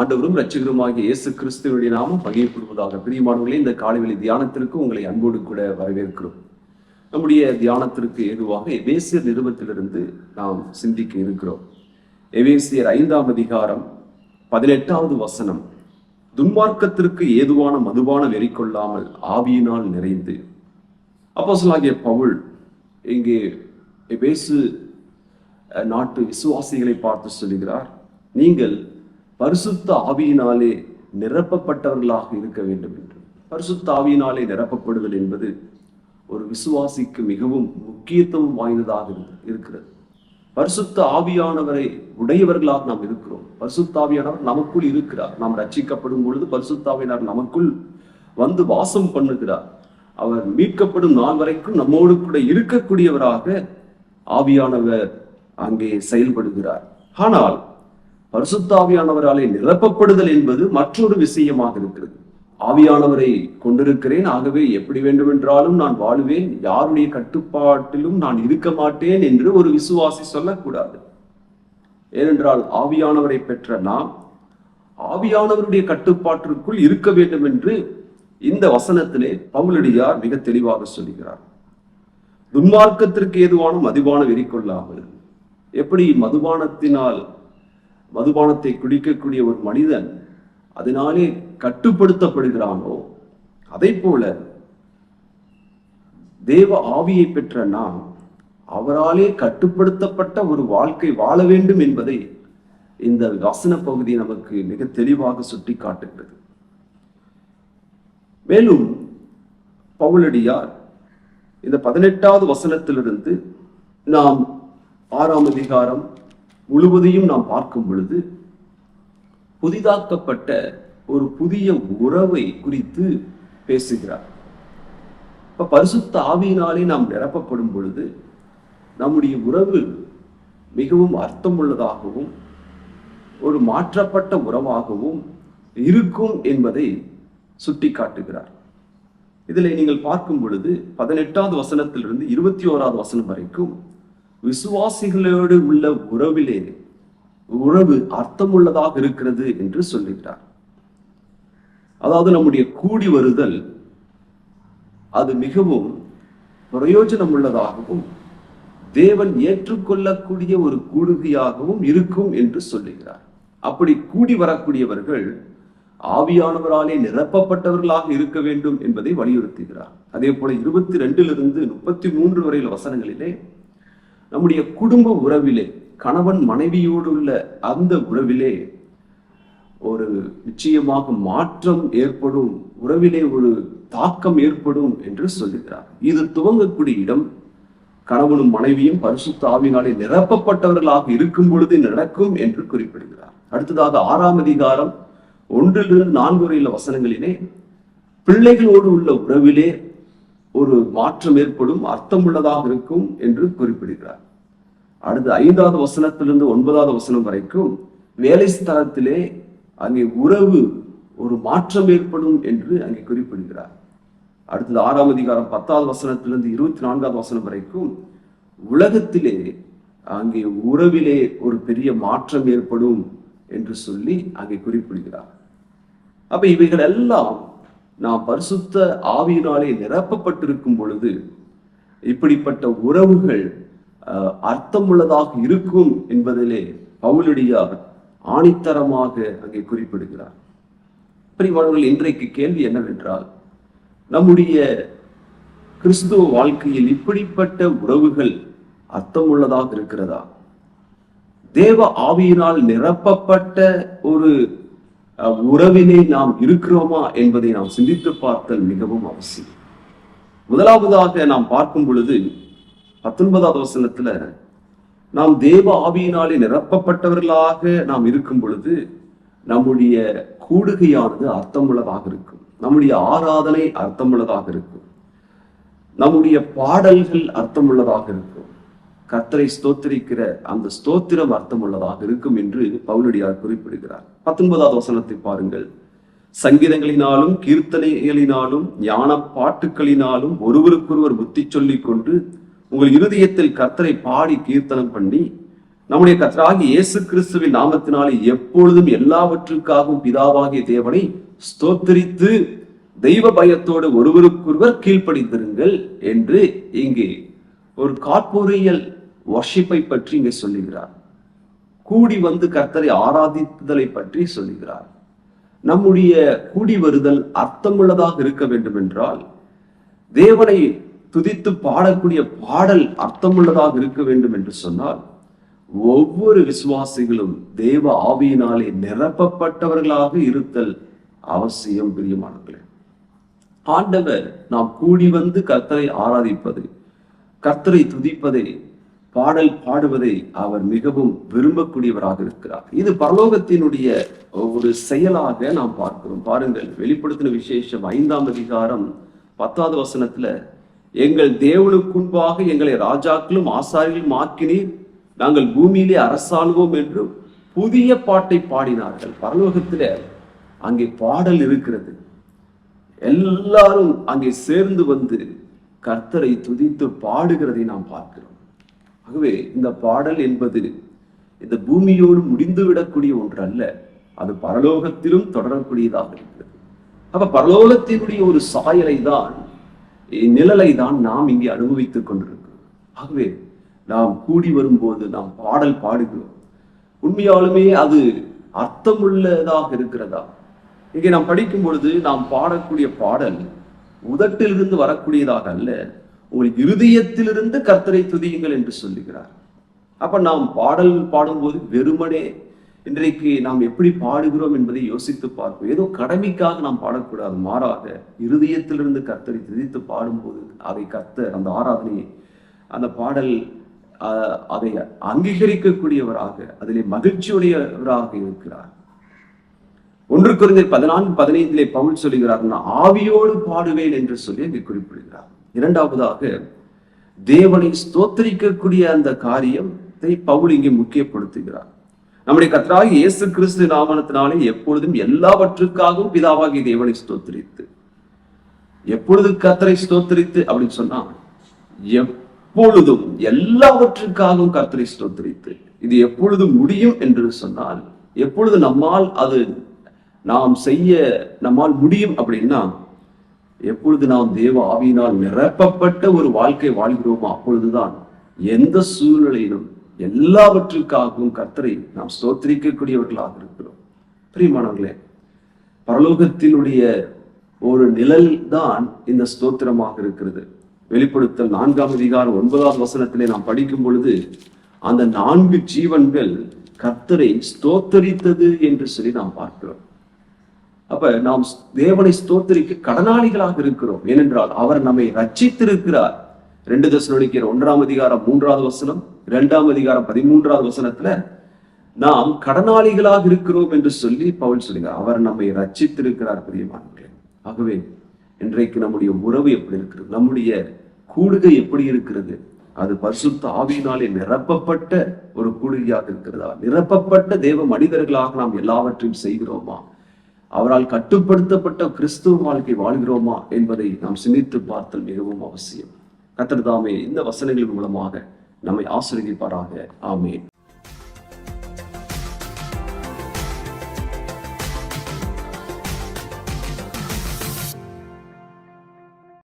ஆண்டவரும் இரட்சகருமாகிய இயேசு கிறிஸ்துவினுடைய நாமம் பகிரப்படுவதாக. பிரியமானவர்களே, இந்த காலைவெளி தியானத்திற்கு உங்களை அன்போடு கூட வரவேற்கிறோம். நம்முடைய தியானத்திற்கு ஏதுவாக எபேசியர் நிருபத்திலிருந்து நாம் சிந்திக்க இருக்கிறோம். எபேசியர் 5ஆம் அதிகாரம் 18வது வசனம். துன்மார்க்கத்திற்கு ஏதுவான மதுபான வெறி கொள்ளாமல் ஆவியினால் நிறைந்து. அப்போஸ்தலனாகிய பவுல் இங்கே எபேசு நாட்டு விசுவாசிகளை பார்த்து சொல்லுகிறார், நீங்கள் பரிசுத்த ஆவியினாலே நிரப்பப்பட்டவர்களாக இருக்க வேண்டும் என்று. பரிசுத்த ஆவியினாலே நிரப்பப்படுதல் என்பது ஒரு விசுவாசிக்கு மிகவும் முக்கியத்துவம் வாய்ந்ததாக இருக்கிறது. பரிசுத்த ஆவியானவரை உடையவர்களாக நாம் இருக்கிறோம். பரிசுத்த ஆவியானவர் நமக்குள் இருக்கிறார். நாம் ரட்சிக்கப்படும் பொழுது பரிசுத்த ஆவியானவர் நமக்குள் வந்து வாசம் பண்ணுகிறார். அவர் மீட்கப்படும் நாள் வரைக்கும் நம்மோடு கூட இருக்கக்கூடியவராக ஆவியானவர் அங்கே செயல்படுகிறார். ஆனால் பரிசுத்த ஆவியானவராலே நிரப்பப்படுதல் என்பது மற்றொரு விஷயமாக இருக்கிறது. ஆவியானவரை கொண்டிருக்கிறேன், ஆகவே எப்படி வேண்டுமென்றாலும் நான் வாழுவேன், யாருடைய கட்டுப்பாட்டிலும் நான் இருக்க மாட்டேன் என்று ஒரு விசுவாசி சொல்லக்கூடாது. ஏனென்றால் ஆவியானவரை பெற்ற நாம் ஆவியானவருடைய கட்டுப்பாட்டிற்குள் இருக்க வேண்டும் என்று இந்த வசனத்திலே பவுலடியார் மிக தெளிவாக சொல்லுகிறார். துன்மார்க்கத்திற்கு ஏதுவான மதுபான வெறி கொள்ளாமல். எப்படி மதுபானத்தை குடிக்கக்கூடிய ஒரு மனிதன் அதனாலே கட்டுப்படுத்தப்படுகிறானோ, அதை போல தேவ ஆவியை பெற்ற நாம் அவராலே கட்டுப்படுத்தப்பட்ட ஒரு வாழ்க்கை வாழ வேண்டும் என்பதை இந்த வசன பகுதி நமக்கு மிக தெளிவாக சுட்டி காட்டுகிறது. மேலும் பவுலடியார் இந்த 18வது வசனத்திலிருந்து நாம் 6ஆம் அதிகாரம் முழுவதையும் நாம் பார்க்கும் பொழுது புதிதாக்கப்பட்ட ஒரு புதிய உறவை குறித்து பேசுகிறார். இப்ப பரிசுத்த ஆவியினாலே நாம் நிரப்பப்படும் பொழுது நம்முடைய உறவு மிகவும் அர்த்தமுள்ளதாகவும் ஒரு மாற்றப்பட்ட உறவாகவும் இருக்கும் என்பதை சுட்டி காட்டுகிறார். இதில் நீங்கள் பார்க்கும் பொழுது 18வது வசனத்திலிருந்து 21வது வசனம் வரைக்கும் விசுவாசிகளோடு உள்ள உறவு அர்த்தமுள்ளதாக இருக்கிறது என்று சொல்லுகிறார். அதாவது நம்முடைய கூடி வருதல் அது மிகவும் பிரயோஜனம் உள்ளதாகவும் தேவன் ஏற்றுக்கொள்ளக்கூடிய ஒரு கூடுகையாகவும் இருக்கும் என்று சொல்லுகிறார். அப்படி கூடி வரக்கூடியவர்கள் ஆவியானவராலே நிரப்பப்பட்டவர்களாக இருக்க வேண்டும் என்பதை வலியுறுத்துகிறார். அதே போல 22லிருந்து 33 வரையில வசனங்களிலே நம்முடைய குடும்ப உறவிலே, கணவன் மனைவியோடு உள்ள அந்த உறவிலே ஒரு நிச்சயமாக மாற்றம் ஏற்படும், உறவிலே ஒரு தாக்கம் ஏற்படும் என்று சொல்லுகிறார். இது துவங்கக்கூடிய இடம் கணவனும் மனைவியும் பரிசுத்த ஆவியினாலே நிரப்பப்பட்டவர்களாக இருக்கும் பொழுது நடக்கும் என்று குறிப்பிடுகிறார். அடுத்ததாக 6ஆம் அதிகாரம் 1லிருந்து 4 வரையில வசனங்களிலே பிள்ளைகளோடு உள்ள உறவிலே ஒரு மாற்றம் ஏற்படும், அர்த்தமுள்ளதாக இருக்கும் என்று குறிப்பிடுகிறார். அடுத்து 5வது வசனத்திலிருந்து 9வது வசனம் வரைக்கும் வேலை ஸ்தலத்திலே அங்கே உறவு ஒரு மாற்றம் ஏற்படும் என்று அங்கே குறிப்பிடுகிறார். அடுத்தது 6ஆம் அதிகாரம் 10வது வசனத்திலிருந்து 24வது வசனம் வரைக்கும் உலகத்திலே அங்கே உறவிலே ஒரு பெரிய மாற்றம் ஏற்படும் என்று சொல்லி அங்கே குறிப்பிடுகிறார். அப்ப இவைகள் எல்லாம் நாம் பரிசுத்த ஆவியினாலே நிரப்பப்பட்டிருக்கும் பொழுது இப்படிப்பட்ட உறவுகள் அர்த்தமுள்ளதாக இருக்கும் என்பதிலே பவுலடியார் ஆணித்தரமாக அங்கே குறிப்பிடுகிறார். பிரியமானவர்கள், இன்றைக்கு கேள்வி என்னவென்றால், நம்முடைய கிறிஸ்துவ வாழ்க்கையில் இப்படிப்பட்ட உறவுகள் அர்த்தமுள்ளதாக இருக்கிறதா? தேவ ஆவியினால் நிரப்பப்பட்ட ஒரு உறவிலே நாம் இருக்கிறோமா என்பதை நாம் சிந்தித்து பார்த்தல் மிகவும் அவசியம். முதலாவதாக நாம் பார்க்கும் பொழுது 19வது வசனத்துல நாம் தேவ ஆவியினாலே நிரப்பப்பட்டவர்களாக நாம் இருக்கும் பொழுது நம்முடைய கூடுகையானது அர்த்தமுள்ளதாக இருக்கும், நம்முடைய ஆராதனை அர்த்தமுள்ளதாக இருக்கும், நம்முடைய பாடல்கள் அர்த்தமுள்ளதாக இருக்கும், கர்த்தரை ஸ்தோத்திரிக்கிற அந்த ஸ்தோத்திரம் அர்த்தமுள்ளதாக இருக்கும் என்று பவுலடியார் குறிப்பிடுகிறார். 19வது வசனத்தை பாருங்கள். சங்கீதங்களினாலும் கீர்த்தனைகளினாலும் ஞான பாட்டுக்களினாலும் ஒருவருக்கொருவர் புத்தி சொல்லிக் கொண்டு உங்கள் இருதயத்தில் கர்த்தரை பாடி கீர்த்தனம் பண்ணி நம்முடைய கர்த்தராகிய இயேசு கிறிஸ்துவின் நாமத்தினாலே எப்பொழுதும் எல்லாவற்றுக்காகவும் பிதாவாகிய தேவனை ஸ்தோத்திரித்து தெய்வ பயத்தோடு ஒருவருக்கொருவர் கீழ்ப்படிந்திருங்கள் என்று இங்கே ஒரு கார்ப்போரியல் வர்ஷிப்பை பற்றி இங்கே சொல்லுகிறார். கூடி வந்து கர்த்தரை ஆராதித்தலை பற்றி சொல்லுகிறார். நம்முடைய கூடி வருதல் அர்த்தமுள்ளதாக இருக்க வேண்டும் என்றால், தேவனை துதித்து பாடக்கூடிய பாடல் அர்த்தமுள்ளதாக இருக்க வேண்டும் என்று சொன்னால், ஒவ்வொரு விசுவாசிகளும் தேவ ஆவியினாலே நிரப்பப்பட்டவர்களாக இருத்தல் அவசியம். பிரியமானவர்களே, ஆண்டவர் நாம் கூடி வந்து கர்த்தரை ஆராதிப்பது, கர்த்தரை துதிப்பதை, பாடல் பாடுவதை அவர் மிகவும் விரும்பக்கூடியவராக இருக்கிறார். இது பரலோகத்தினுடைய ஒரு செயலாக நாம் பார்க்கிறோம். பாருங்கள், வெளிப்படுத்தின விசேஷம் 5ஆம் அதிகாரம் 10வது வசனத்துல, எங்கள் தேவனுக்குன்பாக எங்களை ராஜாக்களும் ஆசாரிகளும் ஆக்கினீர், நாங்கள் பூமியிலே அரசாள்வோம் என்று புதிய பாட்டை பாடினார்கள். பரலோகத்துல அங்கே பாடல் இருக்கிறது. எல்லாரும் அங்கே சேர்ந்து வந்து கர்த்தரை துதித்து பாடுகிறதை நாம் பார்க்கிறோம். ஆகவே இந்த பாடல் என்பது இந்த பூமியோடு முடிந்து விடக்கூடிய ஒன்று அல்ல, அது பரலோகத்திலும் தொடரக்கூடியதாக இருக்கிறது. அப்ப பரலோகத்தினுடைய ஒரு சாயலை தான், நிழலை தான் நாம் இங்கே அனுபவித்துக் கொண்டிருக்கிறோம். ஆகவே நாம் கூடி வரும்போது நாம் பாடல் பாடுகிறோம். உண்மையாலுமே அது அர்த்தமுள்ளதாக இருக்கிறதா? இங்கே நாம் படிக்கும் பொழுது நாம் பாடக்கூடிய பாடல் உதட்டிலிருந்து வரக்கூடியதாக அல்ல, உங்கள் இருதயத்திலிருந்து கர்த்தரை துதியுங்கள் என்று சொல்லுகிறார். அப்ப நாம் பாடல் பாடும்போது வெறுமனே இன்றைக்கு நாம் எப்படி பாடுகிறோம் என்பதை யோசித்து பார்ப்போம். ஏதோ கடமைக்காக நாம் பாடக்கூடாது, மாறாக இருதயத்திலிருந்து கர்த்தரை துதித்து பாடும்போது அதை கர்த்தர் அந்த ஆராதனையை, அந்த பாடல் அதை அங்கீகரிக்கக்கூடியவராக, அதிலே மகிழ்ச்சியுடையவராக இருக்கிறார். 1 கொரிந்தியர் 14:15 பவுல் சொல்லுகிறார், நான் ஆவியோடு பாடுவேன் என்று சொல்லி அங்கே குறிப்பிடுகிறார். இரண்டாவதாக தேவனை ஸ்தோத்திரிக்கக்கூடிய அந்த காரியத்தை பவுல் இங்கே முக்கியப்படுத்துகிறார். நம்முடைய கர்த்தராகிய இயேசு கிறிஸ்து நாமத்தினாலே எப்பொழுதும் எல்லாவற்றுக்காகவும் பிதாவாகிய தேவனை ஸ்தோத்திரித்து, எப்பொழுது கர்த்தரை ஸ்தோத்திரித்து அப்படின்னு சொன்னா, எப்பொழுதும் எல்லாவற்றுக்காகவும் கர்த்தரை ஸ்தோத்திரித்து. இது எப்பொழுது முடியும் என்று சொன்னால், எப்பொழுது நாம் செய்ய நம்மால் முடியும் அப்படின்னா, எப்பொழுது நாம் தேவ ஆவியினால் நிரப்பப்பட்ட ஒரு வாழ்க்கை வாழ்கிறோமோ அப்பொழுதுதான் எந்த சூழ்நிலையிலும் எல்லாவற்றுக்காகவும் கர்த்தரை நாம் ஸ்தோத்திரிக்கக்கூடியவர்களாக இருக்கிறோம். பிரியமானவர்களே, பரலோகத்தினுடைய ஒரு நிழல் தான் இந்த ஸ்தோத்திரமாக இருக்கிறது. வெளிப்படுத்தல் 4ஆம் அதிகாரம் 9வது வசனத்திலே நாம் படிக்கும் பொழுது, அந்த 4 ஜீவன்கள் கர்த்தரை ஸ்தோத்தரித்தது என்று சொல்லி நாம் பார்க்கிறோம். அப்ப நாம் தேவனை ஸ்தோத்திரிக்க கடனாளிகளாக இருக்கிறோம். ஏனென்றால் அவர் நம்மை ரட்சித்திருக்கிறார். 2 தெசலோனிக்கேயர் 1ஆம் அதிகாரம் 3வது வசனம், 2ஆம் அதிகாரம் 13வது வசனத்துல நாம் கடனாளிகளாக இருக்கிறோம் என்று சொல்லி பவுல் சொல்லுகிறார். அவர் நம்மை ரட்சித்திருக்கிறார். பிரியமானவர்களே, ஆகவே இன்றைக்கு நம்முடைய உறவு எப்படி இருக்கிறது, நம்முடைய கூடுகை எப்படி இருக்கிறது? அது பரிசுத்த ஆவியினாலே நிரப்பப்பட்ட ஒரு கூடுகையாக இருக்கிறதா? நிரப்பப்பட்ட தேவ மனிதர்களாக நாம் எல்லாவற்றையும் செய்கிறோமா? அவரால் கட்டுப்படுத்தப்பட்ட கிறிஸ்துவ வாழ்க்கை வாழ்கிறோமா என்பதை நாம் சிந்தித்து பார்த்தல் மிகவும் அவசியம். கர்த்தர் தாமே இந்த வசனங்கள் மூலமாக நம்மை ஆசீர்வதிப்பாராக. ஆமென்.